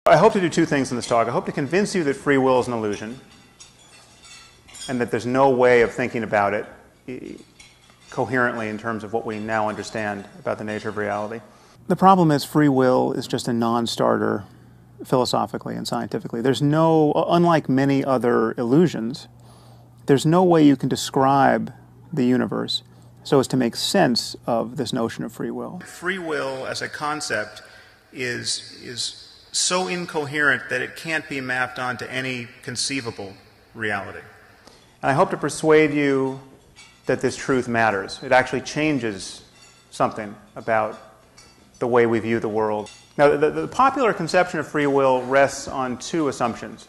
I hope to do two things in this talk. I hope to convince you that free will is an illusion and that there's no way of thinking about it coherently in terms of what we now understand about the nature of reality. The problem is free will is just a non-starter philosophically and scientifically. There's no, unlike many other illusions, there's no way you can describe the universe so as to make sense of this notion of free will. Free will as a concept is so incoherent that it can't be mapped onto any conceivable reality. And I hope to persuade you that this truth matters. It actually changes something about the way we view the world. Now, the popular conception of free will rests on two assumptions.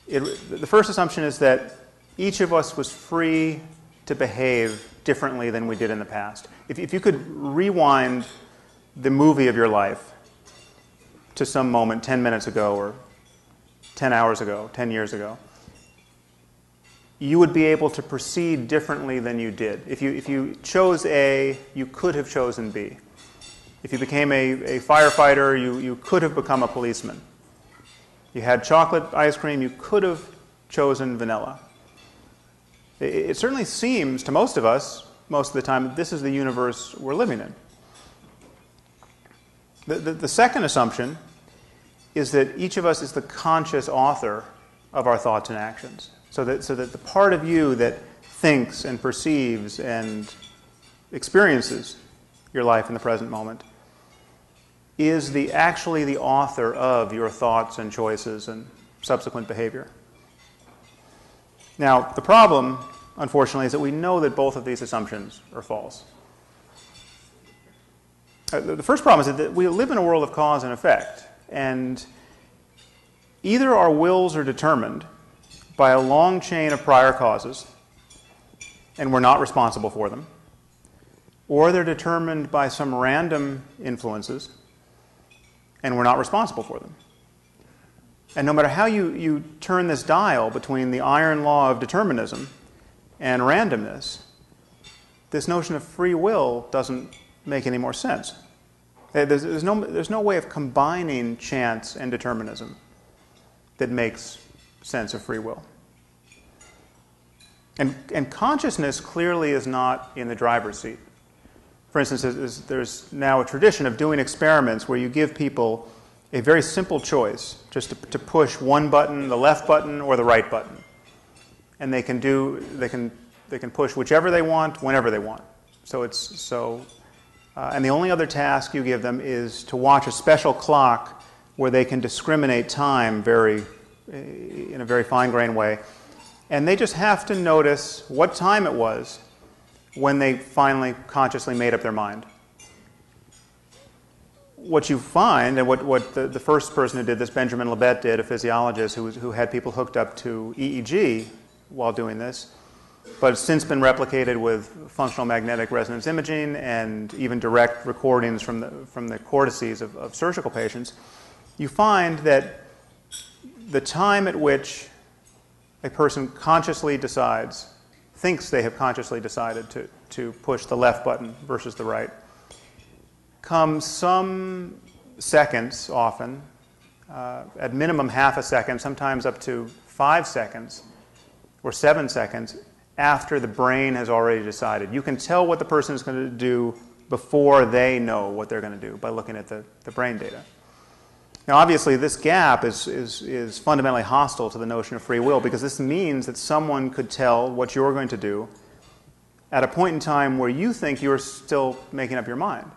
The first assumption is that each of us was free to behave differently than we did in the past. If you could rewind the movie of your life to some moment 10 minutes ago or 10 hours ago, 10 years ago, you would be able to proceed differently than you did. If you chose A, you could have chosen B. If you became a firefighter, you could have become a policeman. You had chocolate ice cream, you could have chosen vanilla. It certainly seems to most of us, most of the time, that this is the universe we're living in. The second assumption is that each of us is the conscious author of our thoughts and actions. So that the part of you that thinks and perceives and experiences your life in the present moment is actually the author of your thoughts and choices and subsequent behavior. Now, the problem, unfortunately, is that we know that both of these assumptions are false. The first problem is that we live in a world of cause and effect, and either our wills are determined by a long chain of prior causes, and we're not responsible for them, or they're determined by some random influences, and we're not responsible for them. And no matter how you turn this dial between the iron law of determinism and randomness, this notion of free will doesn't make any more sense. There's no way of combining chance and determinism that makes sense of free will. And consciousness clearly is not in the driver's seat. For instance, there's now a tradition of doing experiments where you give people a very simple choice, just to push one button, the left button or the right button. And they can push whichever they want, whenever they want. And the only other task you give them is to watch a special clock where they can discriminate time in a very fine-grained way. And they just have to notice what time it was when they finally consciously made up their mind. What you find, and what the first person who did this, Benjamin Libet, did, a physiologist who had people hooked up to EEG while doing this, but it's since been replicated with functional magnetic resonance imaging and even direct recordings from the cortices of surgical patients, you find that the time at which a person consciously thinks they have consciously decided to push the left button versus the right, comes some seconds often, at minimum half a second, sometimes up to 5 seconds or 7 seconds after the brain has already decided. You can tell what the person is going to do before they know what they're going to do by looking at the brain data. Now, obviously, this gap is fundamentally hostile to the notion of free will, because this means that someone could tell what you're going to do at a point in time where you think you're still making up your mind.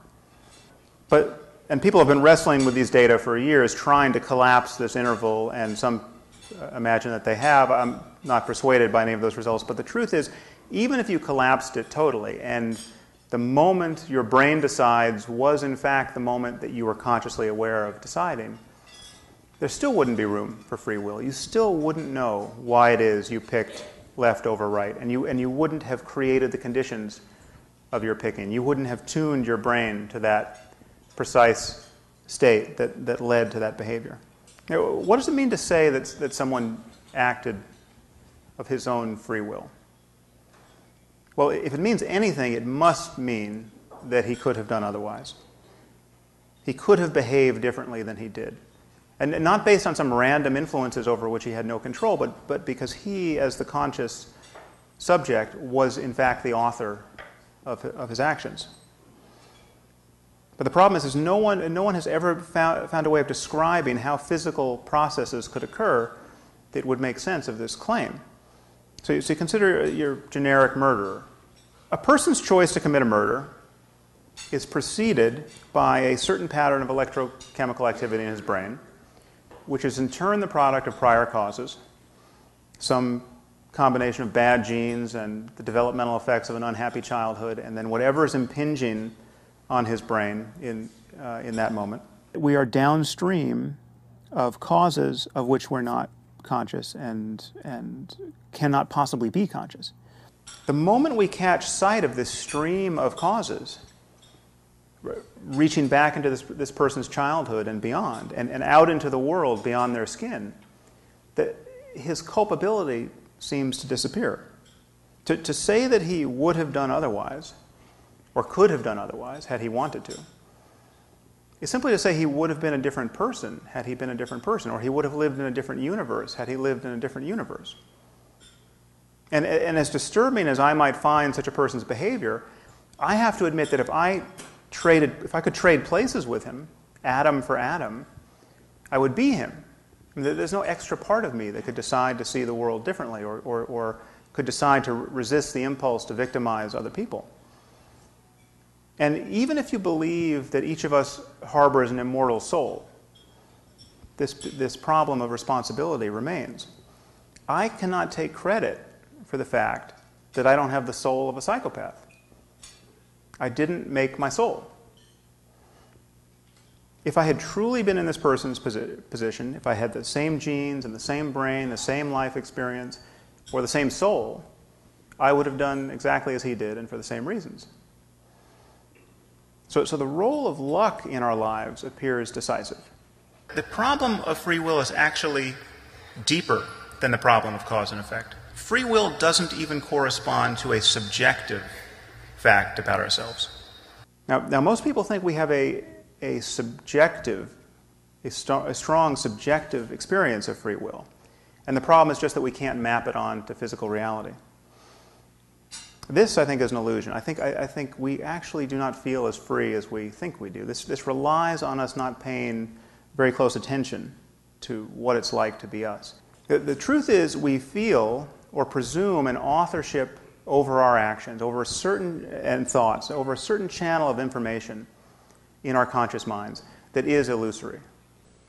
And people have been wrestling with these data for years, trying to collapse this interval, and some imagine that they have. I'm not persuaded by any of those results, but the truth is, even if you collapsed it totally, and the moment your brain decides was in fact the moment that you were consciously aware of deciding, there still wouldn't be room for free will. You still wouldn't know why it is you picked left over right, and you wouldn't have created the conditions of your picking. You wouldn't have tuned your brain to that precise state that led to that behavior. Now, what does it mean to say that someone acted of his own free will? Well, if it means anything, it must mean that he could have done otherwise. He could have behaved differently than he did. And not based on some random influences over which he had no control, but because he, as the conscious subject, was in fact the author of his actions. But the problem is no one has ever found a way of describing how physical processes could occur that would make sense of this claim. So you consider your generic murderer. A person's choice to commit a murder is preceded by a certain pattern of electrochemical activity in his brain, which is in turn the product of prior causes, some combination of bad genes and the developmental effects of an unhappy childhood, and then whatever is impinging on his brain in that moment. We are downstream of causes of which we're not conscious and cannot possibly be conscious. The moment we catch sight of this stream of causes, reaching back into this person's childhood and beyond, and out into the world beyond their skin, that his culpability seems to disappear. To say that he would have done otherwise, or could have done otherwise had he wanted to, is simply to say he would have been a different person had he been a different person, or he would have lived in a different universe had he lived in a different universe. And as disturbing as I might find such a person's behavior, I have to admit that if I could trade places with him, atom for atom, I would be him. I mean, there's no extra part of me that could decide to see the world differently or could decide to resist the impulse to victimize other people. And even if you believe that each of us harbors an immortal soul, this problem of responsibility remains. I cannot take credit for the fact that I don't have the soul of a psychopath. I didn't make my soul. If I had truly been in this person's position, if I had the same genes and the same brain, the same life experience, or the same soul, I would have done exactly as he did and for the same reasons. So the role of luck in our lives appears decisive. The problem of free will is actually deeper than the problem of cause and effect. Free will doesn't even correspond to a subjective fact about ourselves. Now most people think we have a strong subjective experience of free will. And the problem is just that we can't map it on to physical reality. This, I think, is an illusion. I think we actually do not feel as free as we think we do. This relies on us not paying very close attention to what it's like to be us. The truth is we feel or presume an authorship over our actions, over and thoughts, over a certain channel of information in our conscious minds that is illusory.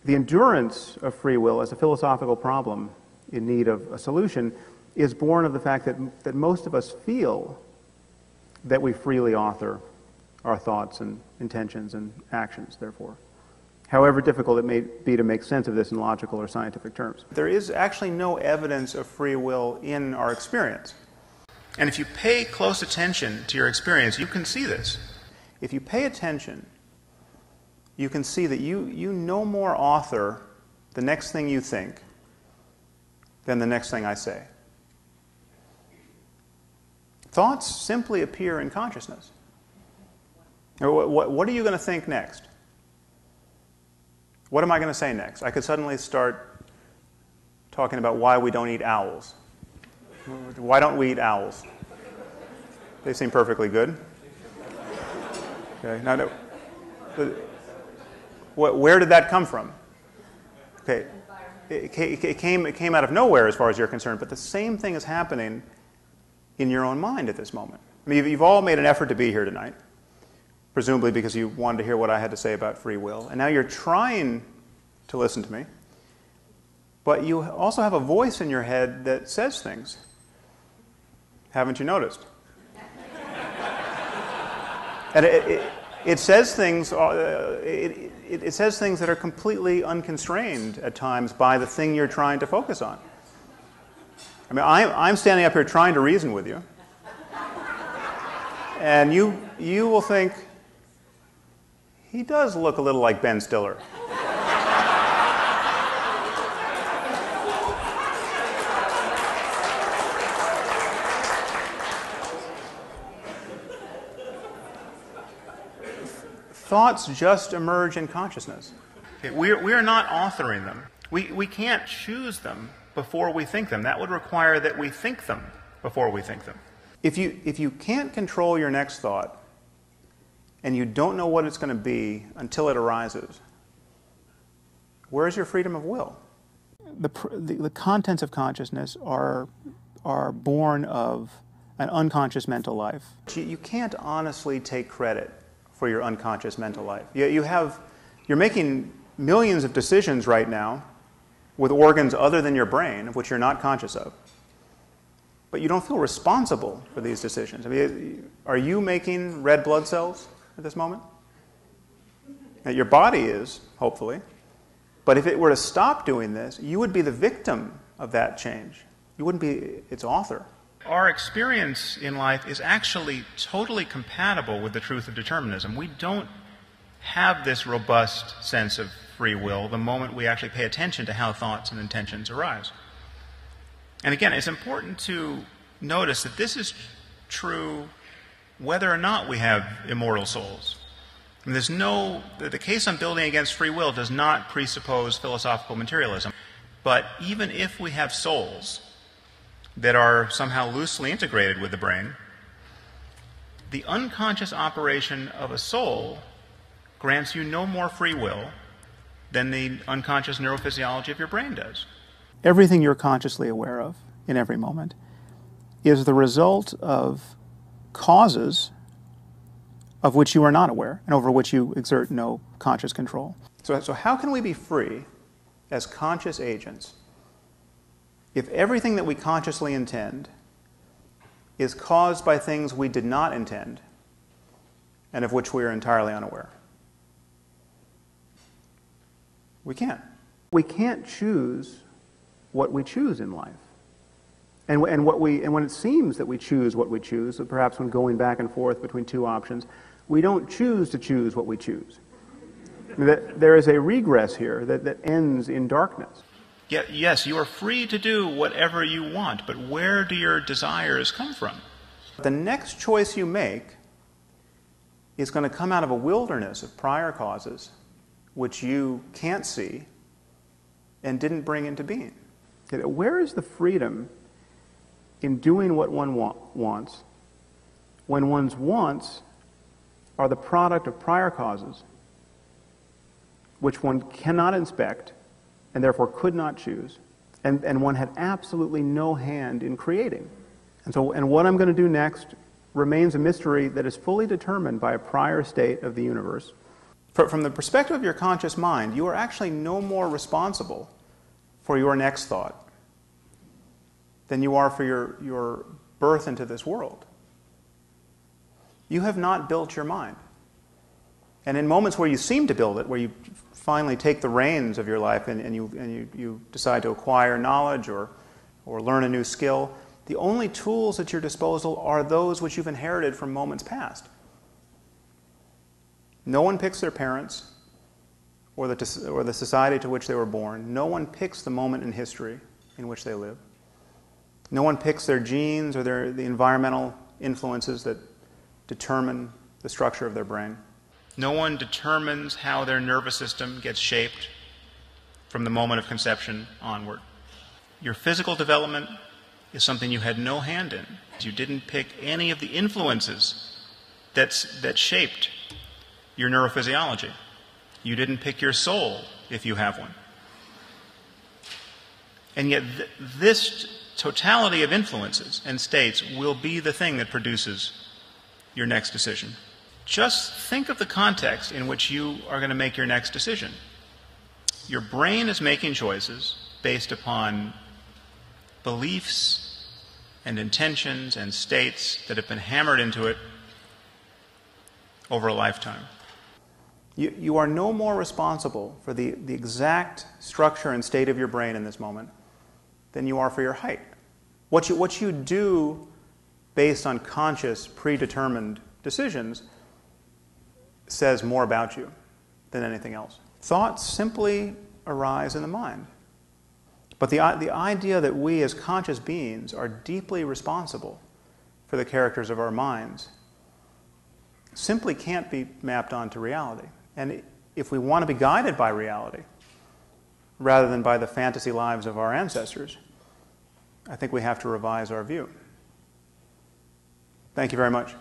The endurance of free will as a philosophical problem in need of a solution is born of the fact that most of us feel that we freely author our thoughts and intentions and actions, therefore. However difficult it may be to make sense of this in logical or scientific terms. There is actually no evidence of free will in our experience. And if you pay close attention to your experience, you can see this. If you pay attention, you can see that you no more author the next thing you think than the next thing I say. Thoughts simply appear in consciousness. What are you going to think next? What am I going to say next? I could suddenly start talking about why we don't eat owls. Why don't we eat owls? They seem perfectly good. Okay. Now, where did that come from? Okay. It came out of nowhere as far as you're concerned, but the same thing is happening in your own mind at this moment. I mean, you've all made an effort to be here tonight, presumably because you wanted to hear what I had to say about free will, and now you're trying to listen to me, but you also have a voice in your head that says things. Haven't you noticed? And it says things. It says things that are completely unconstrained at times by the thing you're trying to focus on. I mean, I'm standing up here trying to reason with you, and you will think, he does look a little like Ben Stiller. Thoughts just emerge in consciousness. Okay, we are not authoring them. We can't choose them before we think them. That would require that we think them before we think them. If you can't control your next thought, and you don't know what it's going to be until it arises, where's your freedom of will? The contents of consciousness are born of an unconscious mental life. You can't honestly take credit for your unconscious mental life. You're making millions of decisions right now with organs other than your brain, of which you're not conscious of. But you don't feel responsible for these decisions. I mean, are you making red blood cells at this moment? Now, your body is, hopefully. But if it were to stop doing this, you would be the victim of that change. You wouldn't be its author. Our experience in life is actually totally compatible with the truth of determinism. We don't have this robust sense of free will the moment we actually pay attention to how thoughts and intentions arise. And again, it's important to notice that this is true whether or not we have immortal souls. I mean, the case I'm building against free will does not presuppose philosophical materialism. But even if we have souls that are somehow loosely integrated with the brain, the unconscious operation of a soul grants you no more free will than the unconscious neurophysiology of your brain does. Everything you're consciously aware of in every moment is the result of causes of which you are not aware and over which you exert no conscious control. So how can we be free as conscious agents if everything that we consciously intend is caused by things we did not intend and of which we are entirely unaware? We can't. We can't choose what we choose in life. And when it seems that we choose what we choose, so perhaps when going back and forth between two options, we don't choose to choose what we choose. There is a regress here that ends in darkness. Yes, you are free to do whatever you want, but where do your desires come from? The next choice you make is going to come out of a wilderness of prior causes which you can't see and didn't bring into being. Where is the freedom in doing what one wants when one's wants are the product of prior causes which one cannot inspect and therefore could not choose, and one had absolutely no hand in creating? And what I'm going to do next remains a mystery that is fully determined by a prior state of the universe. From the perspective of your conscious mind, you are actually no more responsible for your next thought than you are for your birth into this world. You have not built your mind. And in moments where you seem to build it, where you finally take the reins of your life and you decide to acquire knowledge or learn a new skill, the only tools at your disposal are those which you've inherited from moments past. No one picks their parents or the society to which they were born. No one picks the moment in history in which they live. No one picks their genes or the environmental influences that determine the structure of their brain. No one determines how their nervous system gets shaped from the moment of conception onward. Your physical development is something you had no hand in. You didn't pick any of the influences that shaped your neurophysiology. You didn't pick your soul, if you have one. And yet this totality of influences and states will be the thing that produces your next decision. Just think of the context in which you are going to make your next decision. Your brain is making choices based upon beliefs and intentions and states that have been hammered into it over a lifetime. You are no more responsible for the exact structure and state of your brain in this moment than you are for your height. What you do based on conscious, predetermined decisions says more about you than anything else. Thoughts simply arise in the mind. But the idea that we as conscious beings are deeply responsible for the characters of our minds simply can't be mapped onto reality. And if we want to be guided by reality, rather than by the fantasy lives of our ancestors, I think we have to revise our view. Thank you very much.